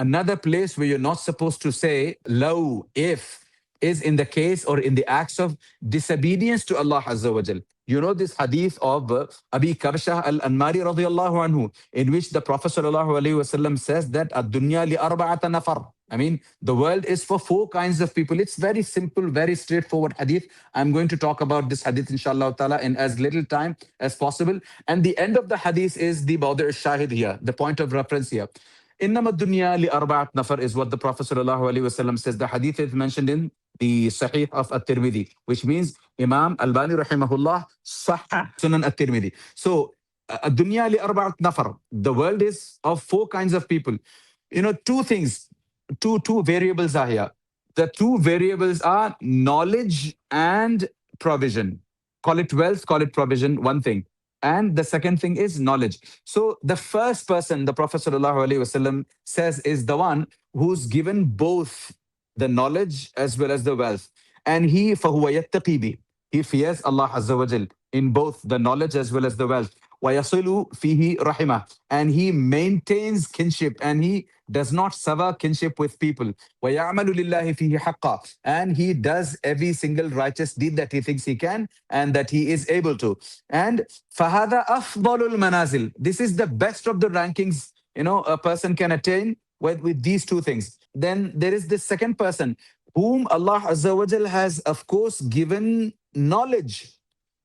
Another place where you're not supposed to say low, if, is in the case or in the acts of disobedience to Allah Azza wa Jal. You know this hadith of Abi Kabshah al-Anmari radiyallahu anhu, in which the Prophet sallallahu alaihi wasallam says that ad-dunya li arba'ata nafar. I mean, the world is for four kinds of people. It's very simple, very straightforward hadith. I'm going to talk about this hadith, inshallah ta'ala, in as little time as possible. And the end of the hadith is the Bawdi' al-Shahid here, the point of reference here. Innama dunya li arba'at nafar is what the Prophet sallallahu alaihi wasallam says. The hadith is mentioned in the Sahih of At-Tirmidhi, which means Imam Albani rahimahullah Sahih Sunan At-Tirmidhi. So, dunya li arba'at nafar. The world is of four kinds of people. You know, two things, two variables are here. The two variables are knowledge and provision. Call it wealth, call it provision, one thing. And the second thing is knowledge. So the first person, the Prophet ﷺ says, is the one who's given both the knowledge as well as the wealth. And he, فَهُوَ يَتَّقِي بِهِ, he fears Allah Azza wa Jal in both the knowledge as well as the wealth. وَيَصِلُ فِيهِ رَحِمَهُ, and he maintains kinship and he does not sever kinship with people. وَيَعْمَلُ لِلَّهِ فِيهِ حَقًّا, and he does every single righteous deed that he thinks he can and that he is able to. And فَهَذَا أَفْضَلُ الْمَنَازِلِ, this is the best of the rankings, you know, a person can attain with these two things. Then there is this second person whom Allah Azza wa Jal has, of course, given knowledge,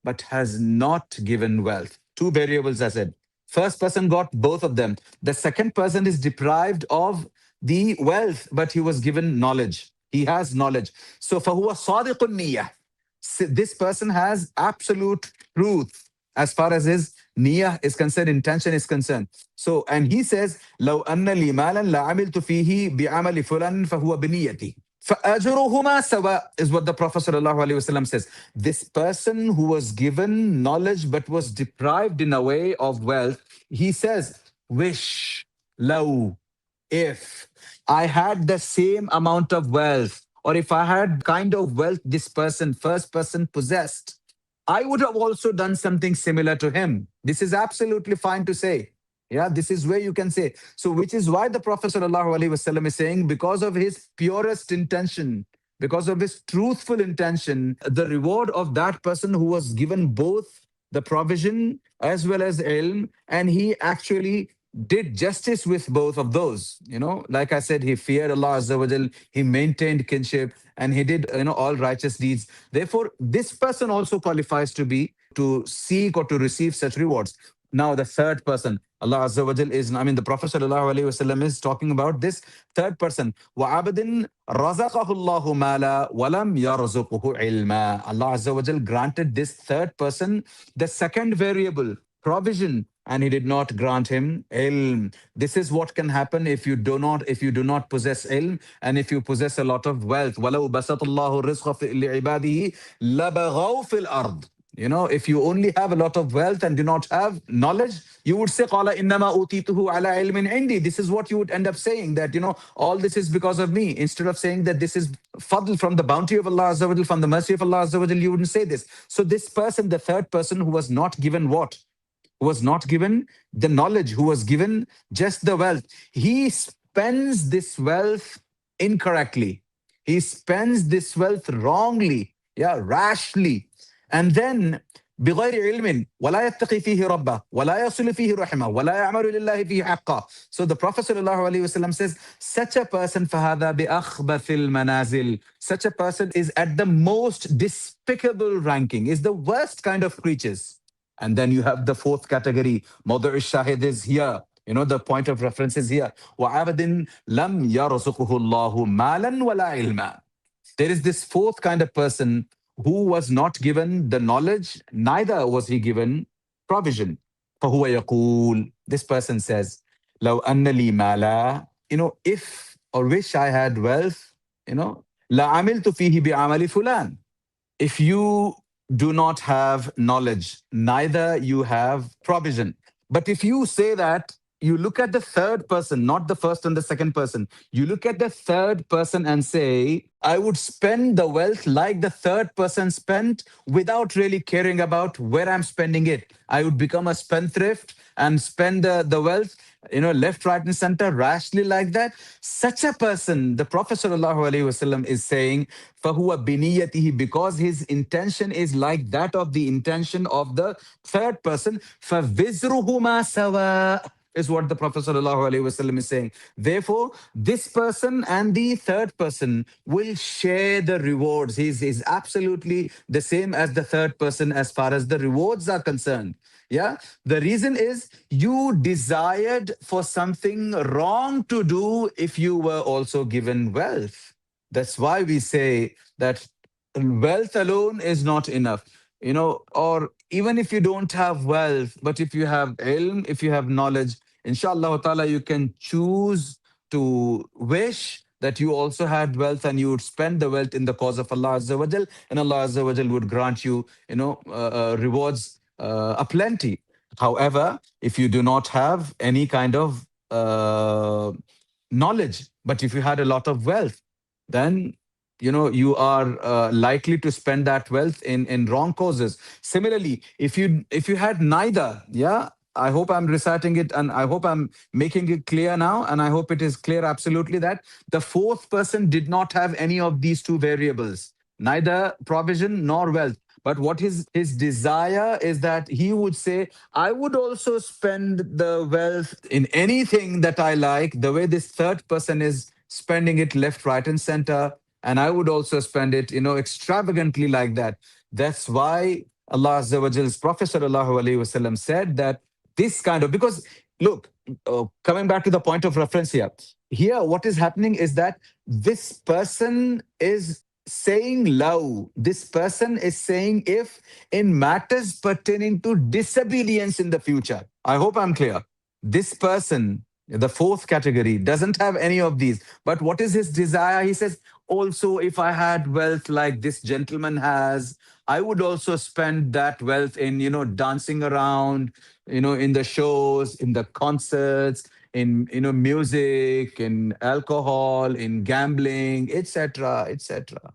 but has not given wealth. Two variables, I said. First person got both of them. The second person is deprived of the wealth, but he was given knowledge. He has knowledge. So, فَهُوَ صَادِقُ النِّيَّةِ. This person has absolute truth as far as his niyyah is concerned, intention is concerned. So, and he says, لَوْ أَنَّ لِي مَالًا لَعَمِلْتُ فِيهِ بِعَمَلِ فُلَانٍ فَهُوَ بِنِيَّتِي. فَأَجْرُهُمَا سَوَاء is what the Prophet ﷺ says. This person who was given knowledge but was deprived in a way of wealth, he says, wish, low, if I had the same amount of wealth, or if I had kind of wealth this person, first person possessed, I would have also done something similar to him. This is absolutely fine to say. Yeah, this is where you can say. So, which is why the Prophet ﷺ is saying, because of his purest intention, because of his truthful intention, the reward of that person who was given both the provision as well as ilm, and he actually did justice with both of those. You know, like I said, he feared Allah Azza wa Jal, he maintained kinship, and he did, you know, all righteous deeds. Therefore, this person also qualifies to seek or to receive such rewards. Now, the third person, Allah Azza wa Jal is, I mean, the Prophet sallallahu alaihi wasallam is talking about this third person. وَعَبْدٍ رَزَقَهُ اللَّهُ مَالًا وَلَمْ يَرْزُقُهُ عِلْمًا. Allah Azza wa Jal granted this third person the second variable, provision, and he did not grant him ilm. This is what can happen if you do not possess ilm, and if you possess a lot of wealth. وَلَوْ بَسَطَ اللَّهُ الرِّزْقَ لِعِبَادِهِ لَبَغَوْا فِي الْأَرْضِ. You know, if you only have a lot of wealth and do not have knowledge, you would say, قَالَ إِنَّمَا أُوتِيتُهُ عَلَىٰ عِلْمٍ عِنْدِي. This is what you would end up saying, that, you know, all this is because of me. Instead of saying that this is fadl from the bounty of Allah Azza wa Jal, from the mercy of Allah Azza wa Jal, you wouldn't say this. So this person, the third person who was not given what? Who was not given the knowledge, who was given just the wealth. He spends this wealth incorrectly. He spends this wealth wrongly, yeah, rashly. And then بغير علم ولا يتقي فيه ربه ولا يصل فيه رحمه ولا يعمل لله فيه حقا. So the Prophet ﷺ says, such a person فهذا بأخبث المنازل. Such a person is at the most despicable ranking, is the worst kind of creatures. And then you have the fourth category. Mawdu' al-shahid is here. You know, the point of reference is here. وَعَبْدٍ لَمْ يَرْزُقُهُ اللَّهُ مَالًا وَلَا عِلْمًا. There is this fourth kind of person who was not given the knowledge, neither was he given provision. فَهُوَ يَقُولُ. This person says, لَوْ أَنَّ لِي مَالًا. You know, if or wish I had wealth, you know, لَعَمِلْتُ فِيهِ بِعَمَلِ فُلَانٍ. If you do not have knowledge, neither you have provision. But if you say that you look at the third person, not the first and the second person. You look at the third person and say, I would spend the wealth like the third person spent without really caring about where I'm spending it. I would become a spendthrift and spend the wealth, left, right, and center rashly like that. Such a person, the Prophet ﷺ is saying, فَهُوَ بِنِيَّتِهِ, because his intention is like that of the intention of the third person. فَوِزْرُهُمَا سَوَاءٌ is what the Prophet ﷺ is saying. Therefore, this person and the third person will share the rewards. He's absolutely the same as the third person as far as the rewards are concerned. Yeah. The reason is you desired for something wrong to do if you were also given wealth. That's why we say that wealth alone is not enough, or even if you don't have wealth, but if you have ilm, if you have knowledge, inshallah ta'ala, you can choose to wish that you also had wealth and you would spend the wealth in the cause of Allah Azza wa Jal, and Allah Azza wa Jal would grant you, rewards aplenty. However, if you do not have any kind of knowledge, but if you had a lot of wealth, then you are likely to spend that wealth in wrong causes. Similarly, if you had neither, yeah, I hope I'm reciting it and I hope I'm making it clear now, and I hope it is clear absolutely that the fourth person did not have any of these two variables, neither provision nor wealth. But what his desire is that he would say, I would also spend the wealth in anything that I like, the way this third person is spending it left, right, and center. And I would also spend it, extravagantly like that. That's why Allah Azza wa Jall's Prophet Sallallahu Alaihi Wasallam said that this kind of, because look, coming back to the point of reference here, what is happening is that this person is saying love. This person is saying if in matters pertaining to disobedience in the future. I hope I'm clear. This person, the fourth category, doesn't have any of these. But what is his desire? He says, also, if I had wealth like this gentleman has, I would also spend that wealth in, dancing around, in the shows, in the concerts, in, music, in alcohol, in gambling, etc., etc.